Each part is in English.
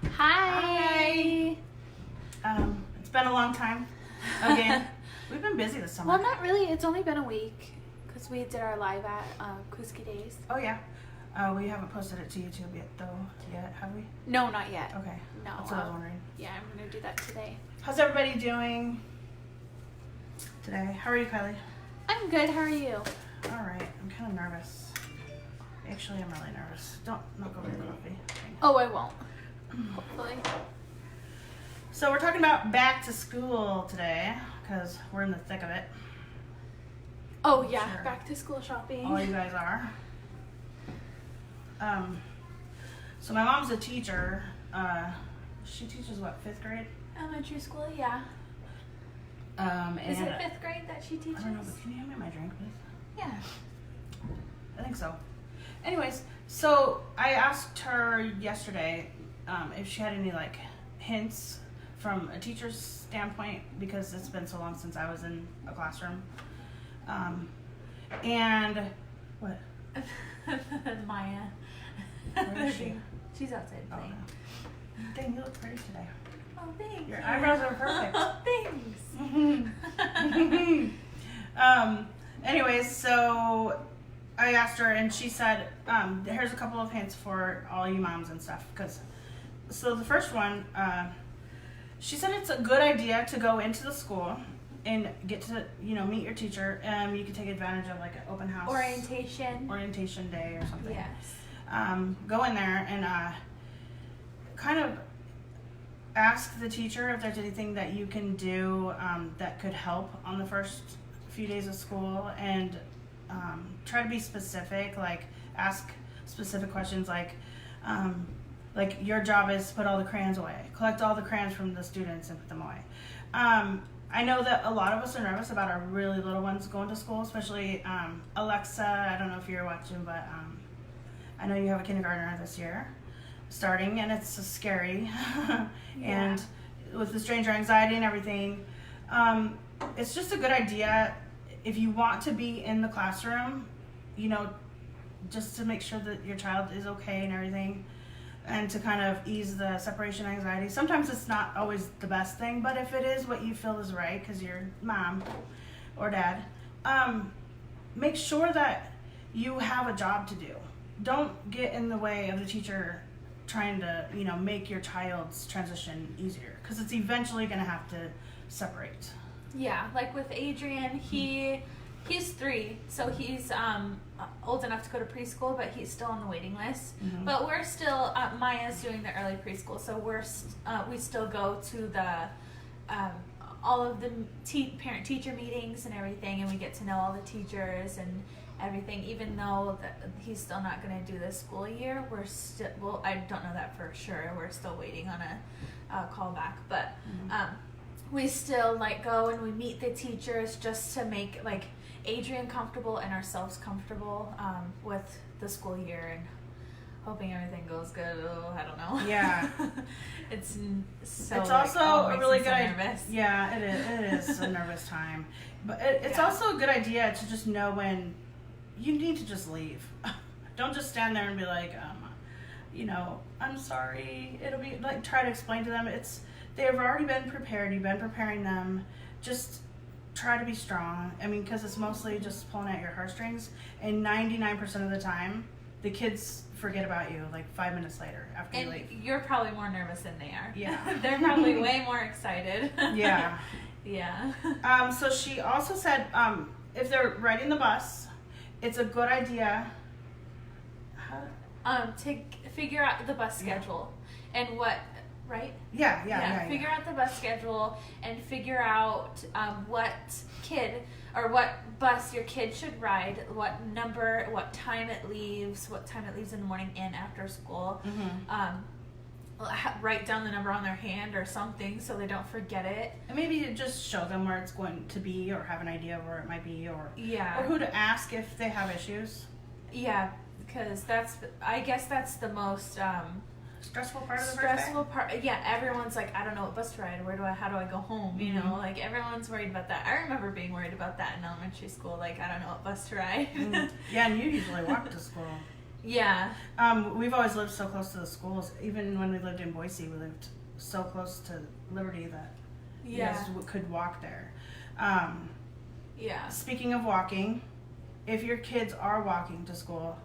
Hi. It's been a long time. Again, we've been busy this summer. Well, not really. It's only been a week because we did our live at Kuski Days. Oh yeah. We haven't posted it to YouTube yet, have we? No, not yet. Okay. No. That's what I was wondering. Yeah, I'm gonna do that today. How's everybody doing today? How are you, Kylie? I'm good. How are you? All right. I'm kind of nervous. Actually, I'm really nervous. Don't knock over your coffee. Oh, I won't. Hopefully. So we're talking about back to school today because we're in the thick of it. Oh yeah, Sure. back to school shopping. All you guys are. So my mom's a teacher. She teaches what, 5th grade? Elementary school, yeah. And Is it 5th grade that she teaches? I don't know, but can you hand me my drink, please? Yeah. I think so. Anyways, so I asked her yesterday if she had any like hints from a teacher's standpoint because it's been so long since I was in a classroom. And what? Maya. Where is she? She's outside Oh, playing. no. Dang, you look pretty today. Oh, thanks. Your eyebrows are perfect. Oh, thanks. Anyways, so I asked her and she said, here's a couple of hints for all you moms and stuff. So the first one, she said it's a good idea to go into the school and get to, meet your teacher. You could take advantage of like an open house. Orientation day or something. Yes. Go in there and kind of ask the teacher if there's anything that you can do that could help on the first few days of school, and try to be specific. Like ask specific questions like your job is to put all the crayons away, collect all the crayons from the students and put them away. I know that a lot of us are nervous about our really little ones going to school, especially Alexa. I don't know if you're watching, but I know you have a kindergartner this year starting, and it's scary. And with the stranger anxiety and everything, it's just a good idea if you want to be in the classroom, just to make sure that your child is okay and everything, and to kind of ease the separation anxiety. Sometimes it's not always the best thing, but if it is what you feel is right because you're mom or dad, make sure that you have a job to do. Don't get in the way of the teacher trying to, make your child's transition easier, because it's eventually going to have to separate. Yeah, like with Adrian, he's 3, so he's old enough to go to preschool, but he's still on the waiting list. Mm-hmm. But we're still, Maya's doing the early preschool, so we still go to the all of the parent-teacher meetings and everything, and we get to know all the teachers and everything. Even though he's still not going to do this school year, we're still, well, I don't know that for sure. We're still waiting on a call back, but we still go and we meet the teachers just to make Adrian comfortable and ourselves comfortable with the school year, and hoping everything goes good. Oh, I don't know. Yeah. It's also a really good idea. Nervous. Yeah, it is a nervous time, but it's also a good idea to just know when you need to just leave. Don't just stand there and be like, I'm sorry. It'll be try to explain to them they've already been prepared. You've been preparing them. Just try to be strong. Because it's mostly just pulling at your heartstrings, and 99% of the time, the kids forget about you 5 minutes later after you leave. You're probably more nervous than they are. Yeah. They're probably way more excited. Yeah. Yeah. So she also said if they're riding the bus, it's a good idea to figure out the bus schedule and what, right? Yeah. Figure out the bus schedule and figure out what kid or what bus your kid should ride, what number, what time it leaves in the morning and after school. Mm-hmm. Write down the number on their hand or something so they don't forget it. And maybe just show them where it's going to be, or have an idea of where it might be, or who to ask if they have issues. Yeah, because I guess that's the most stressful part of the stressful part. Yeah, everyone's like, I don't know what bus to ride. How do I go home? Mm-hmm. Everyone's worried about that. I remember being worried about that in elementary school. I don't know what bus to ride. Yeah, and you usually walk to school. Yeah. We've always lived so close to the schools. Even when we lived in Boise, we lived so close to Liberty that you Yeah. guys could walk there. Yeah. Speaking of walking, if your kids are walking to school,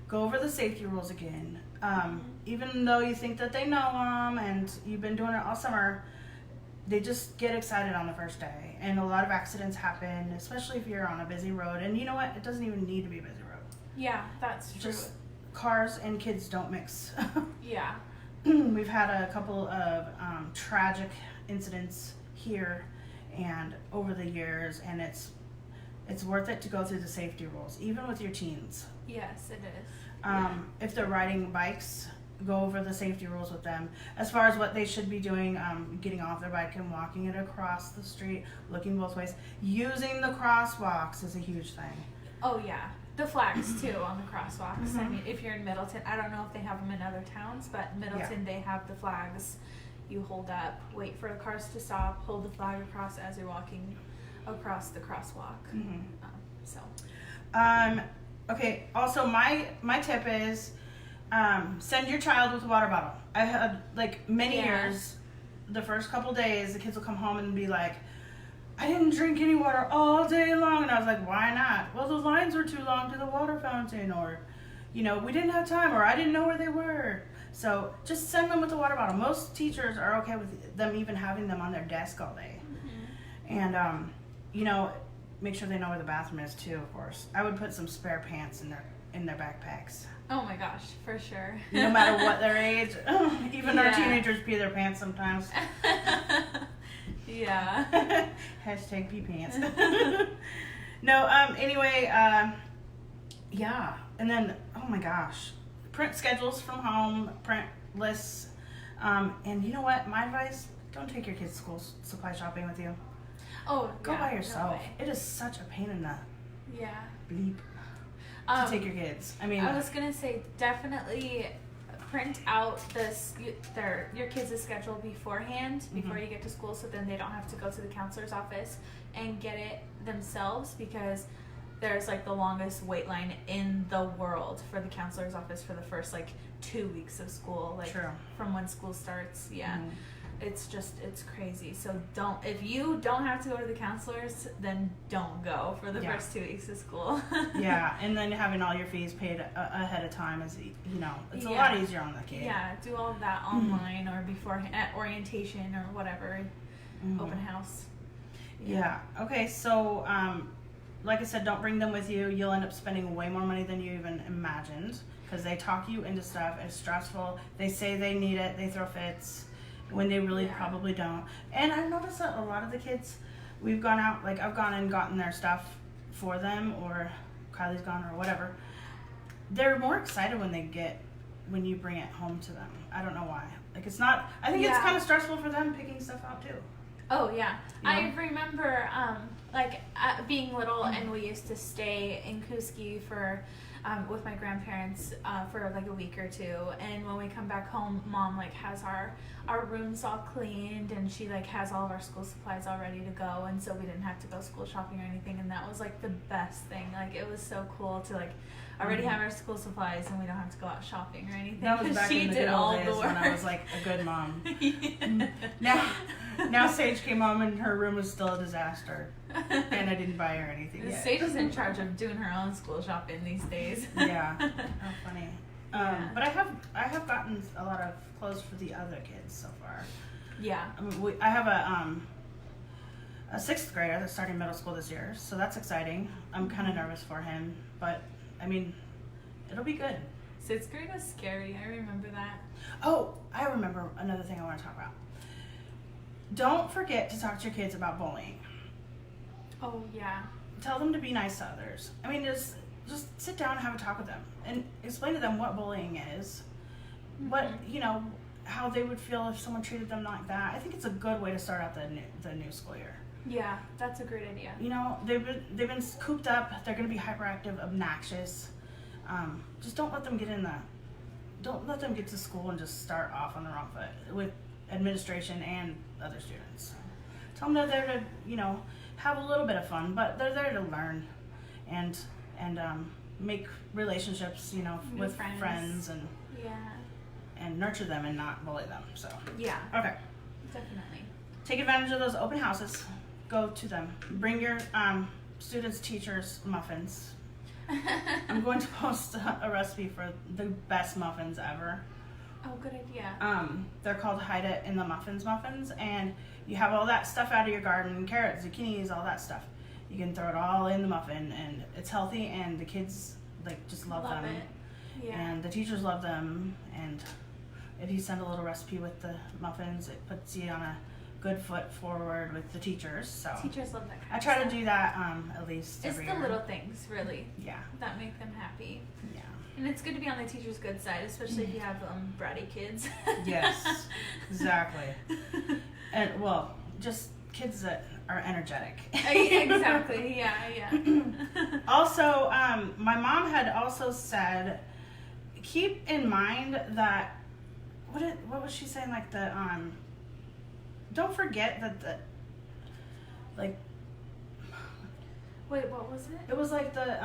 go over the safety rules again. Even though you think that they know them and you've been doing it all summer, they just get excited on the first day. And a lot of accidents happen, especially if you're on a busy road. And you know what? It doesn't even need to be a busy road. Yeah, that's true. Just cars and kids don't mix. Yeah. We've had a couple of tragic incidents here and over the years, and it's worth it to go through the safety rules, even with your teens. Yes, it is. If they're riding bikes, go over the safety rules with them as far as what they should be doing, getting off their bike and walking it across the street, looking both ways. Using the crosswalks is a huge thing. Oh yeah, the flags too on the crosswalks. I Mhm. mean, if you're in Middleton, I don't know if they have them in other towns, but Middleton they have the flags. You hold up, wait for the cars to stop, hold the flag across as you're walking across the crosswalk. So. Okay. Also, my tip is send your child with a water bottle. I had like many years. The first couple days, the kids will come home and be like, I didn't drink any water all day long. And I was like, why not? Well, the lines were too long to the water fountain, or, you know, we didn't have time, or I didn't know where they were. So just send them with a water bottle. Most teachers are okay with them even having them on their desk all day. And, you know, make sure they know where the bathroom is too, of course. I would put some spare pants in their backpacks. Oh my gosh, for sure. No matter what their age. Even our Yeah. teenagers pee their pants sometimes. Yeah. Hashtag pee pants. No, anyway, yeah. And then, oh my gosh. Print schedules from home, print lists. And you know what? My advice, don't take your kids' school supply shopping with you. Oh, Go yeah, by no yourself. way. It is such a pain in the Yeah. bleep to take your kids. I mean, I was gonna say definitely print out your kids' schedule beforehand before you get to school, so then they don't have to go to the counselor's office and get it themselves, because there's like the longest wait line in the world for the counselor's office for the first like 2 weeks of school, like True. from when school starts. Yeah. Mhm. It's crazy. So if you don't have to go to the counselors, then don't go for the Yeah. first 2 weeks of school. Yeah, and then having all your fees paid ahead of time is, you know, it's a Yeah. lot easier on the kid. Yeah, do all of that online or before at orientation or whatever, Mhm. open house. Yeah. Okay, so like I said, don't bring them with you. You'll end up spending way more money than you even imagined, because they talk you into stuff. It's stressful. They say they need it. They throw fits when they really Yeah. probably don't. And I've noticed that a lot of the kids, we've gone out, like I've gone and gotten their stuff for them, or Kylie's gone, or whatever. They're more excited when you bring it home to them. I don't know why. Like it's not. I think it's Yeah. kind of stressful for them picking stuff out too. Oh yeah, You I know? remember being little, and we used to stay in Kuski for with my grandparents for like a week or two, and when we come back home, Mom like has our rooms all cleaned, and she like has all of our school supplies all ready to go, and so we didn't have to go school shopping or anything, and that was like the best thing. Like it was so cool to like already have our school supplies, and we don't have to go out shopping or anything. That was 'cause back she in the did good all old the days when I work. was like a good mom. Yeah. Now Sage came home and her room was still a disaster, and I didn't buy her anything yet. Sage is in charge of doing her own school shopping these days. Yeah, how funny. Yeah. But I have gotten a lot of clothes for the other kids so far. Yeah. I mean, I have a sixth grader that's starting middle school this year, so that's exciting. I'm kind of nervous for him, but I mean, it'll be good. Sixth grade was scary. I remember that. Oh, I remember another thing I want to talk about. Don't forget to talk to your kids about bullying. Oh yeah. Tell them to be nice to others. I mean, just sit down and have a talk with them and explain to them what bullying is, what, you know, how they would feel if someone treated them like that. I think it's a good way to start out the new school year. Yeah, that's a great idea. You know, they've been cooped up. They're going to be hyperactive, obnoxious. Just don't let them get to school and just start off on the wrong foot with administration and other students. Tell them they're there to, you know, have a little bit of fun, but they're there to learn and make relationships, you know, New with friends. friends Yeah. and nurture them and not bully them. So, Yeah. okay. Definitely. Take advantage of those open houses. Go to them. Bring your students, teachers, muffins. I'm going to post a recipe for the best muffins ever. Oh, good idea. They're called Hide It in the Muffins, and you have all that stuff out of your garden, carrots, zucchinis, all that stuff. You can throw it all in the muffin, and it's healthy, and the kids like just love them, it. Yeah. and the teachers love them. And if you send a little recipe with the muffins, it puts you on a good foot forward with the teachers. So Teachers love that kind I of try stuff. to do that at least It's every the year. little things, really, Yeah, that make them happy. yeah. And it's good to be on the teacher's good side, especially if you have bratty kids. Yes, exactly. And well, just kids that are energetic. Exactly. Yeah. Yeah. Also, my mom had also said, keep in mind that what was she saying? Like don't forget that like Wait, what was it? it was like the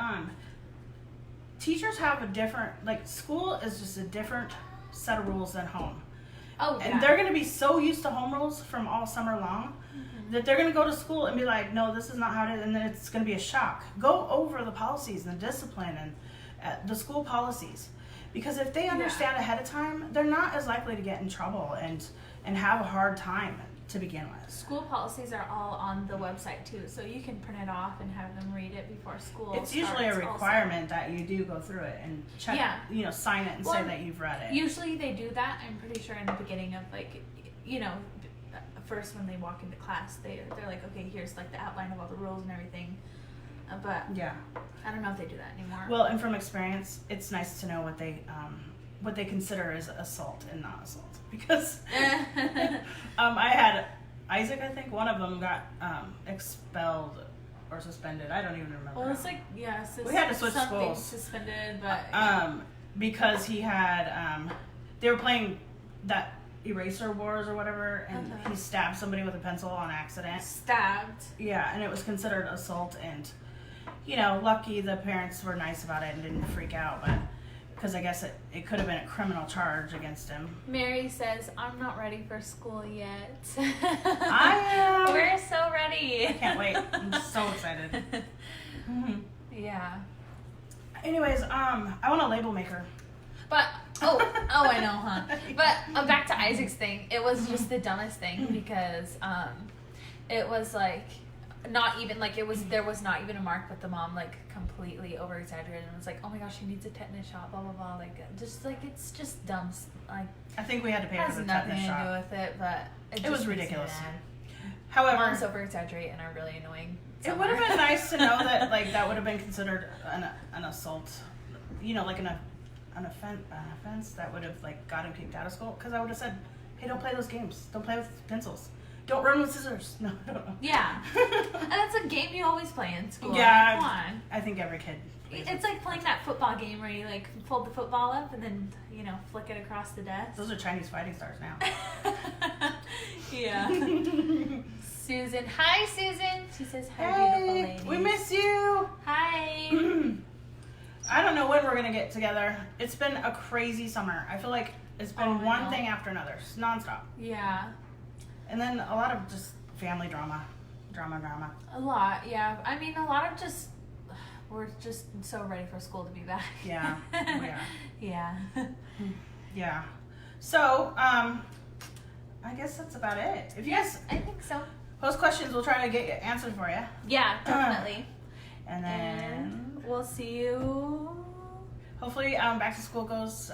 teachers have a different, like, school is just a different set of rules than home. Oh, yeah. And they're going to be so used to home rules from all summer long that they're going to go to school and be like, no, this is not how it is. And then it's going to be a shock. Go over the policies and the discipline and the school policies. Because if they understand ahead of time, they're not as likely to get in trouble and have a hard time to begin with. School policies are all on the website too, so you can print it off and have them read it before school It's usually a starts also. requirement that you do go through it and check, sign it and say Well, that you've read it. Usually they do that, I'm pretty sure, in the beginning of, like, first when they walk into class, they're like, okay, here's like the outline of all the rules and everything. But Yeah. I don't know if they do that anymore. Well, and from experience, it's nice to know what they consider as assault and not assault. Because I had Isaac, I think one of them got expelled or suspended. I don't even remember. Well, it's like, We had to switch something schools. suspended, but Because he had they were playing that Eraser Wars or whatever, and he stabbed somebody with a pencil on accident. stabbed. Yeah, and it was considered assault, and lucky the parents were nice about it and didn't freak out, but because I guess it could have been a criminal charge against him. Mary says, I'm not ready for school yet. I am. We're so ready. I can't wait. I'm so excited. Yeah. Anyways, I want a label maker. But, I know, huh? But back to Isaac's thing, it was just the dumbest thing because it was like, not even, like, there was not even a mark, but the mom, like, completely over-exaggerated and was like, oh my gosh, she needs a tetanus shot, blah, blah, blah, like, just, like, it's just dumb, like, I think we had to pay for has the nothing tetanus to shot. do with it, but it was just makes me ridiculous. mad. However, Moms over-exaggerate and are really annoying. it would have been nice to know that, like, that would have been considered an assault, like an offense that would have, like, got him kicked out of school, because I would have said, hey, don't play those games, don't play with pencils, don't run with scissors. No. Yeah. And that's a game you always play in school. Yeah, Come on. I think every kid plays It's it. like playing that football game where you, like, fold the football up and then, flick it across the desk. Those are Chinese fighting stars now. Yeah. Susan. Hi, Susan. She says, hi, beautiful Hey, lady. we miss you. Hi. I don't know when we're gonna get together. It's been a crazy summer. I feel like it's been I one know. thing after another, it's nonstop, Yeah. and then a lot of just family drama. A lot, yeah. I mean, a lot of just, we're just so ready for school to be back. Yeah, we are. Yeah. Yeah. So, I guess that's about it. If you guys I think so. post questions, we'll try to get it answered for you. Yeah, definitely. And then And we'll see you. hopefully, back to school goes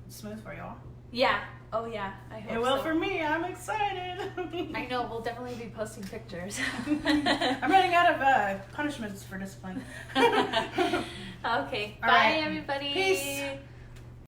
smooth for you all. Yeah. Oh, yeah. I hope It will so. for me. I'm excited. I know. We'll definitely be posting pictures. I'm running out of punishments for discipline. Okay. All Bye, right. everybody. Peace.